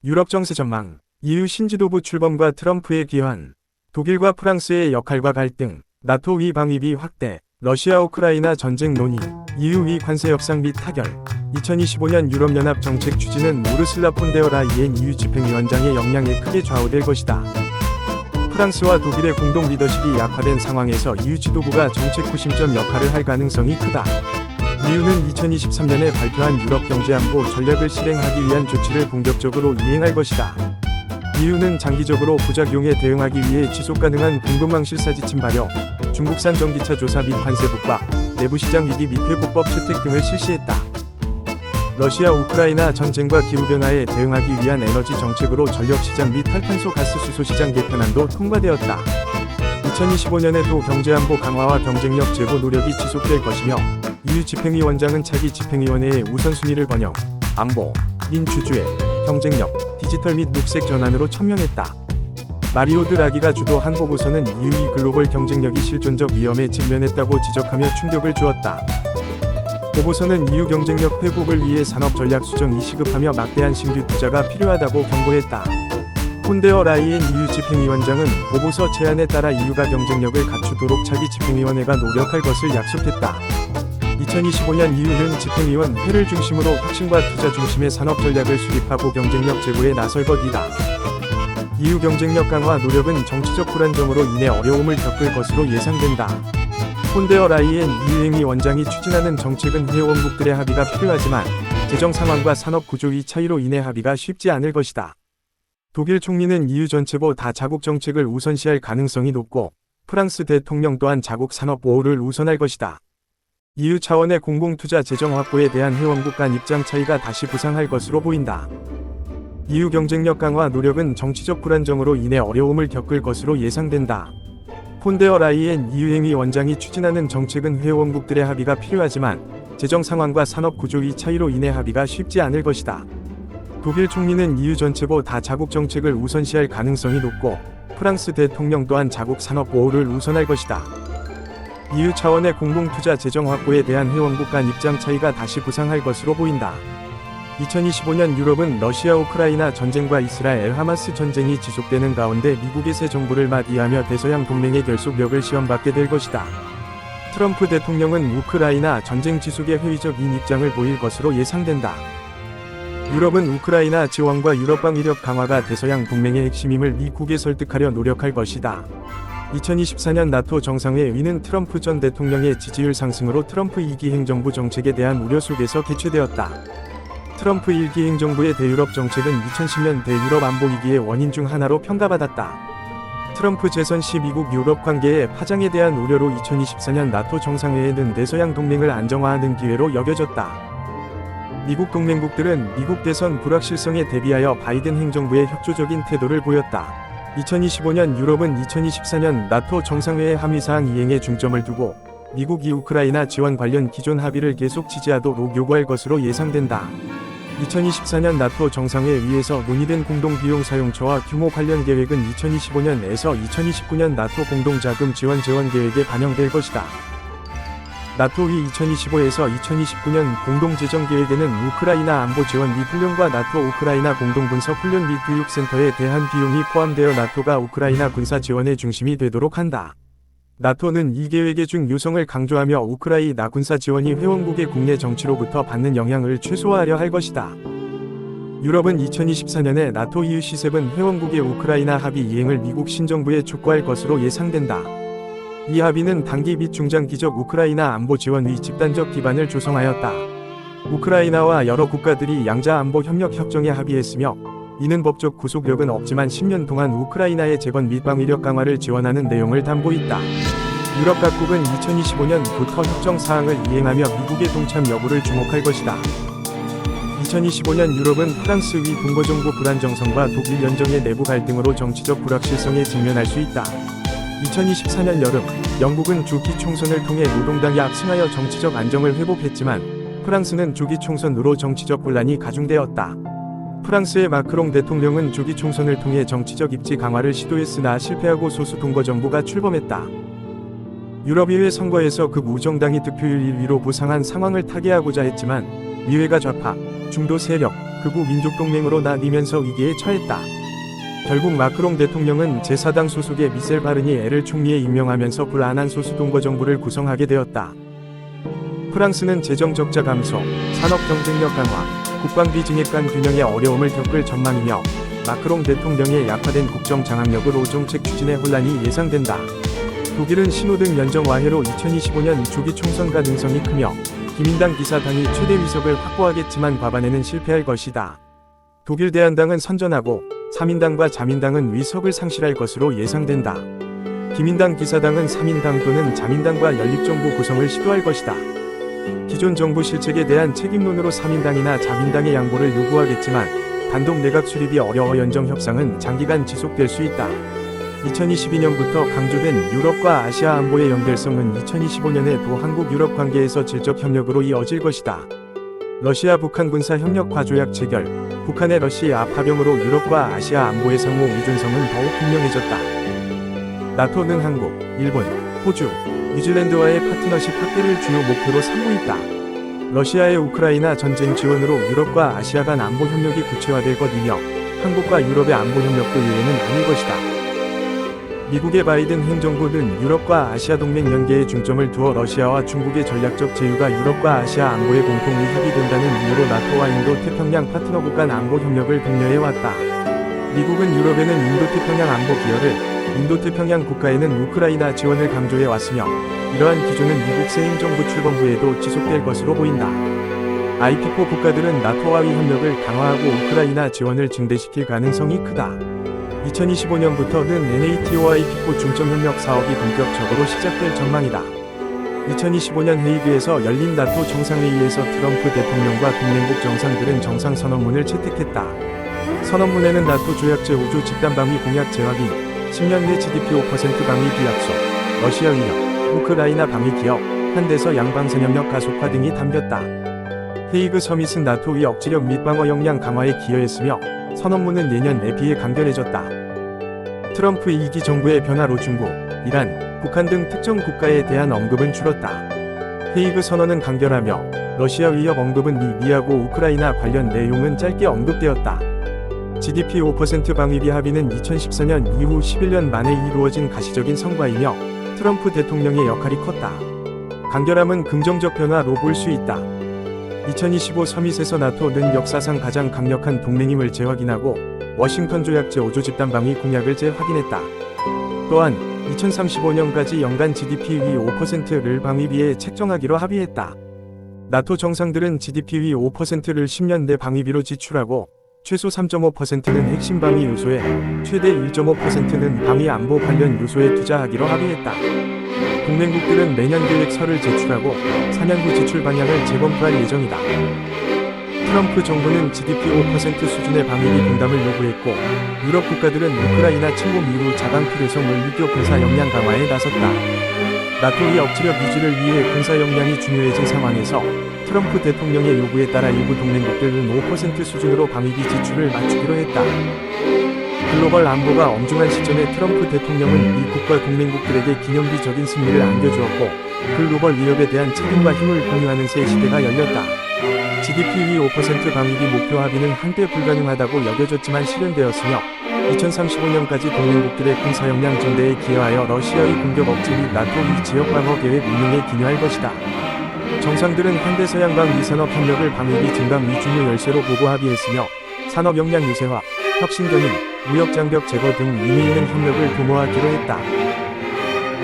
유럽 정세 전망, EU 신지도부 출범과 트럼프의 귀환, 독일과 프랑스의 역할과 갈등, 나토 위 방위비 확대, 러시아 우크라이나 전쟁 논의, EU 위 관세 협상 및 타결. 2025년 유럽연합 정책 추진은 우르슬라 폰데어 라이엔 EU 집행위원장의 역량에 크게 좌우될 것이다. 프랑스와 독일의 공동 리더십이 약화된 상황에서 EU 지도부가 정책 구심점 역할을 할 가능성이 크다. EU는 2023년에 발표한 유럽 경제안보 전략을 실행하기 위한 조치를 본격적으로 이행할 것이다. EU는 장기적으로 부작용에 대응하기 위해 지속가능한 공급망 실사 지침 발효, 중국산 전기차 조사 및 관세 북박, 내부시장 위기 및 회복법 채택 등을 실시했다. 러시아 우크라이나 전쟁과 기후변화에 대응하기 위한 에너지 정책으로 전력시장 및 탈탄소 가스 수소 시장 개편안도 통과되었다. 2025년에도 경제안보 강화와 경쟁력 제고 노력이 지속될 것이며 EU 집행위원장은 차기 집행위원회의 우선순위를 번영, 안보, 민주주의, 경쟁력, 디지털 및 녹색 전환으로 천명했다. 마리오 드라기가 주도한 보고서는 EU의 글로벌 경쟁력이 실존적 위험에 직면했다고 지적하며 충격을 주었다. 보고서는 EU 경쟁력 회복을 위해 산업 전략 수정이 시급하며 막대한 신규 투자가 필요하다고 경고했다. 폰데어 라이엔 EU 집행위원장은 보고서 제안에 따라 EU가 경쟁력을 갖추도록 차기 집행위원회가 노력할 것을 약속했다. 2025년 EU는 집행위원회를 중심으로 혁신과 투자 중심의 산업 전략을 수립하고 경쟁력 제고에 나설 것이다. EU 경쟁력 강화 노력은 정치적 불안정으로 인해 어려움을 겪을 것으로 예상된다. 폰데어 라이엔 EU 원장이 추진하는 정책은 회원국들의 합의가 필요하지만 재정 상황과 산업 구조의 차이로 인해 합의가 쉽지 않을 것이다. 독일 총리는 EU 전체보다 자국 정책을 우선시할 가능성이 높고 프랑스 대통령 또한 자국 산업 보호를 우선할 것이다. EU 차원의 공공투자 재정 확보에 대한 회원국 간 입장 차이가 다시 부상할 것으로 보인다. EU 경쟁력 강화 노력은 정치적 불안정으로 인해 어려움을 겪을 것으로 예상된다. 폰데어 라이엔 EU 원장이 추진하는 정책은 회원국들의 합의가 필요하지만 재정 상황과 산업 구조의 차이로 인해 합의가 쉽지 않을 것이다. 독일 총리는 EU 전체보다 자국 정책을 우선시할 가능성이 높고 프랑스 대통령 또한 자국 산업 보호를 우선할 것이다. EU 차원의 공공투자 재정 확보에 대한 회원국 간 입장 차이가 다시 부상할 것으로 보인다. 2025년 유럽은 러시아 우크라이나 전쟁과 이스라엘 하마스 전쟁이 지속되는 가운데 미국의 새 정부를 맞이하며 대서양 동맹의 결속력을 시험받게 될 것이다. 트럼프 대통령은 우크라이나 전쟁 지속에 회의적인 입장을 보일 것으로 예상된다. 유럽은 우크라이나 지원과 유럽 방위력 강화가 대서양 동맹의 핵심임을 미국에 설득하려 노력할 것이다. 2024년 나토 정상회의는 트럼프 전 대통령의 지지율 상승으로 트럼프 2기 행정부 정책에 대한 우려 속에서 개최되었다. 트럼프 1기 행정부의 대유럽 정책은 2010년 대유럽 안보 위기의 원인 중 하나로 평가받았다. 트럼프 재선 시 미국 유럽 관계의 파장에 대한 우려로 2024년 나토 정상회의는 대서양 동맹을 안정화하는 기회로 여겨졌다. 미국 동맹국들은 미국 대선 불확실성에 대비하여 바이든 행정부의 협조적인 태도를 보였다. 2025년 유럽은 2024년 나토 정상회의 합의사항 이행에 중점을 두고 미국이 우크라이나 지원 관련 기존 합의를 계속 지지하도록 요구할 것으로 예상된다. 2024년 나토 정상회의에서 논의된 공동비용 사용처와 규모 관련 계획은 2025년에서 2029년 나토 공동자금 지원 계획에 반영될 것이다. 나토의 2025에서 2029년 공동재정계획에는 우크라이나 안보 지원 및 훈련과 나토 우크라이나 공동분석 훈련 및 교육센터에 대한 비용이 포함되어 나토가 우크라이나 군사 지원의 중심이 되도록 한다. 나토는 이 계획의 중요성을 강조하며 우크라이나 군사 지원이 회원국의 국내 정치로부터 받는 영향을 최소화하려 할 것이다. 유럽은 2024년에 나토 EU C7 회원국의 우크라이나 합의 이행을 미국 신정부에 촉구할 것으로 예상된다. 이 합의는 단기 및 중장기적 우크라이나 안보 지원 위 집단적 기반을 조성하였다. 우크라이나와 여러 국가들이 양자 안보 협력 협정에 합의했으며 이는 법적 구속력은 없지만 10년 동안 우크라이나의 재건 및 방위력 강화를 지원하는 내용을 담고 있다. 유럽 각국은 2025년부터 협정 사항을 이행하며 미국의 동참 여부를 주목할 것이다. 2025년 유럽은 프랑스 위 동거정부 불안정성과 독일 연정의 내부 갈등으로 정치적 불확실성에 직면할 수 있다. 2024년 여름, 영국은 조기 총선을 통해 노동당이 압승하여 정치적 안정을 회복했지만 프랑스는 조기 총선으로 정치적 분란이 가중되었다. 프랑스의 마크롱 대통령은 조기 총선을 통해 정치적 입지 강화를 시도했으나 실패하고 소수 동거정부가 출범했다. 유럽의회 선거에서 극우정당이 득표율 1위로 부상한 상황을 타개하고자 했지만 의회가 좌파, 중도 세력, 극우 민족동맹으로 나뉘면서 위기에 처했다. 결국 마크롱 대통령은 제4당 소속의 미셀 바르니에를 총리에 임명하면서 불안한 소수 동거 정부를 구성하게 되었다. 프랑스는 재정 적자 감소, 산업 경쟁력 강화, 국방비 증액 간 균형의 어려움을 겪을 전망이며 마크롱 대통령의 약화된 국정 장악력으로 정책 추진의 혼란이 예상된다. 독일은 신호등 연정 와해로 2025년 조기 총선 가능성이 크며 기민당 기사당이 최대 위석을 확보하겠지만 과반에는 실패할 것이다. 독일 대한당은 선전하고 3인당과 자민당은 위석을 상실할 것으로 예상된다. 기민당 기사당은 3인당 또는 자민당과 연립정부 구성을 시도할 것이다. 기존 정부 실책에 대한 책임론으로 3인당이나 자민당의 양보를 요구하겠지만 단독 내각 수립이 어려워 연정 협상은 장기간 지속될 수 있다. 2022년부터 강조된 유럽과 아시아 안보의 연결성은 2025년에도 한국-유럽 관계에서 질적 협력으로 이어질 것이다. 러시아-북한 군사-협력 과조약 체결, 북한의 러시아 파병으로 유럽과 아시아 안보의 상호 의존성은 더욱 분명해졌다. 나토는 한국, 일본, 호주, 뉴질랜드와의 파트너십 확대를 주요 목표로 삼고 있다. 러시아의 우크라이나 전쟁 지원으로 유럽과 아시아 간 안보 협력이 구체화될 것이며 한국과 유럽의 안보 협력도 예외는 아닐 것이다. 미국의 바이든 행정부는 유럽과 아시아 동맹 연계에 중점을 두어 러시아와 중국의 전략적 제휴가 유럽과 아시아 안보에 공통 위협이 된다는 이유로 나토와 인도 태평양 파트너국 간 안보 협력을 독려해왔다. 미국은 유럽에는 인도 태평양 안보 기여를, 인도 태평양 국가에는 우크라이나 지원을 강조해왔으며 이러한 기조는 미국 새 행정부 출범 후에도 지속될 것으로 보인다. IP4 국가들은 나토와의 협력을 강화하고 우크라이나 지원을 증대시킬 가능성이 크다. 2025년부터는 NATO와 IP4 중점협력 사업이 본격적으로 시작될 전망이다. 2025년 헤이그에서 열린 나토 정상회의에서 트럼프 대통령과 동맹국 정상들은 정상선언문을 채택했다. 선언문에는 나토 조약 제5조 집단 방위 공약 재확인, 10년 내 GDP 5% 방위 비약속, 러시아 위협, 우크라이나 방위 기업, 한대서 양방산 협력 가속화 등이 담겼다. 헤이그 서밋은 나토의 억지력 및 방어 역량 강화에 기여했으며 선언문은 예년 내비해 간결해졌다. 트럼프 2기 정부의 변화로 중국, 이란, 북한 등 특정 국가에 대한 언급은 줄었다. 헤이그 선언은 간결하며 러시아 위협 언급은 미비하고 우크라이나 관련 내용은 짧게 언급되었다. GDP 5% 방위비 합의는 2014년 이후 11년 만에 이루어진 가시적인 성과이며 트럼프 대통령의 역할이 컸다. 간결함은 긍정적 변화로 볼 수 있다. 2025 서밋에서 나토는 역사상 가장 강력한 동맹임을 재확인하고 워싱턴 조약 제5조 집단 방위 공약을 재확인했다. 또한 2035년까지 연간 GDP 위 5%를 방위비에 책정하기로 합의했다. 나토 정상들은 GDP 위 5%를 10년 내 방위비로 지출하고 최소 3.5%는 핵심 방위 요소에, 최대 1.5%는 방위 안보 관련 요소에 투자하기로 합의했다. 동맹국들은 매년 계획서를 제출하고 4년 후 지출 방향을 재검토할 예정이다. 트럼프 정부는 GDP 5% 수준의 방위비 분담을 요구했고 유럽 국가들은 우크라이나 침공 이후 자강 필요성 물리교 군사 역량 강화에 나섰다. 나토의 억지력 유지를 위해 군사 역량이 중요해진 상황에서 트럼프 대통령의 요구에 따라 일부 동맹국들은 5% 수준으로 방위비 지출을 맞추기로 했다. 글로벌 안보가 엄중한 시점에 트럼프 대통령은 미국과 동맹국들에게 기념비적인 승리를 안겨주었고 글로벌 위협에 대한 책임과 힘을 공유하는 새 시대가 열렸다. GDP 위 5% 방위비 목표 합의는 한때 불가능하다고 여겨졌지만 실현되었으며 2035년까지 동맹국들의 군사 역량 증대에 기여하여 러시아의 공격 억제 및 나토의 지역 방어 계획 운용에 기여할 것이다. 정상들은 현대서양방 미산업 협력을 방위비 증강 위 중요 열쇠로 보고 합의했으며 산업 역량 유세화, 혁신 견인, 무역 장벽 제거 등 의미 있는 협력을 도모하기로 했다.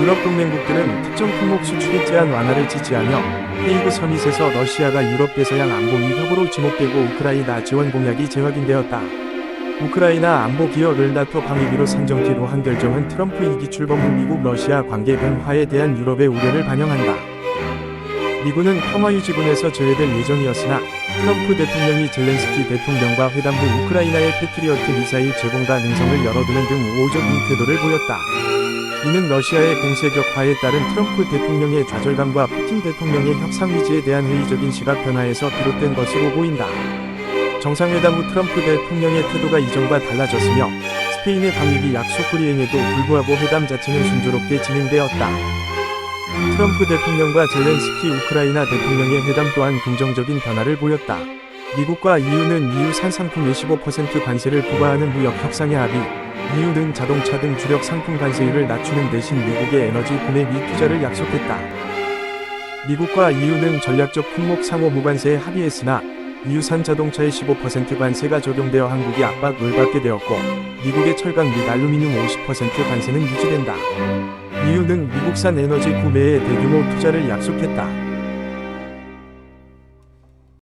유럽 동맹국들은 특정 품목 수출입 제한 완화를 지지하며 헤이그 서밋에서 러시아가 유럽 대서양 안보 위협으로 지목되고 우크라이나 지원 공약이 재확인되었다. 우크라이나 안보 기여를 나토 방위비로 산정키로 한 결정은 트럼프 2기 출범 후 미국 러시아 관계 변화에 대한 유럽의 우려를 반영한다. 미군은 평화유지군에서 제외될 예정이었으나 트럼프 대통령이 젤렌스키 대통령과 회담 후 우크라이나의 패트리어트 미사일 제공 가능성을 열어두는 등 우호적인 태도를 보였다. 이는 러시아의 공세 격화에 따른 트럼프 대통령의 좌절감과 푸틴 대통령의 협상 의지에 대한 회의적인 시각 변화에서 비롯된 것으로 보인다. 정상회담 후 트럼프 대통령의 태도가 이전과 달라졌으며 스페인의 방위비 약속 불이행에도 불구하고 회담 자체는 순조롭게 진행되었다. 트럼프 대통령과 젤렌스키 우크라이나 대통령의 회담 또한 긍정적인 변화를 보였다. 미국과 EU는 EU산 상품에 15% 관세를 부과하는 무역 협상에 합의, EU는 자동차 등 주력 상품 관세율을 낮추는 대신 미국의 에너지 구매 및 투자를 약속했다. 미국과 EU는 전략적 품목 상호 무관세에 합의했으나 EU산 자동차에 15% 관세가 적용되어 한국이 압박을 받게 되었고, 미국의 철강 및 알루미늄 50% 관세는 유지된다. EU는 미국산 에너지 구매에 대규모 투자를 약속했다.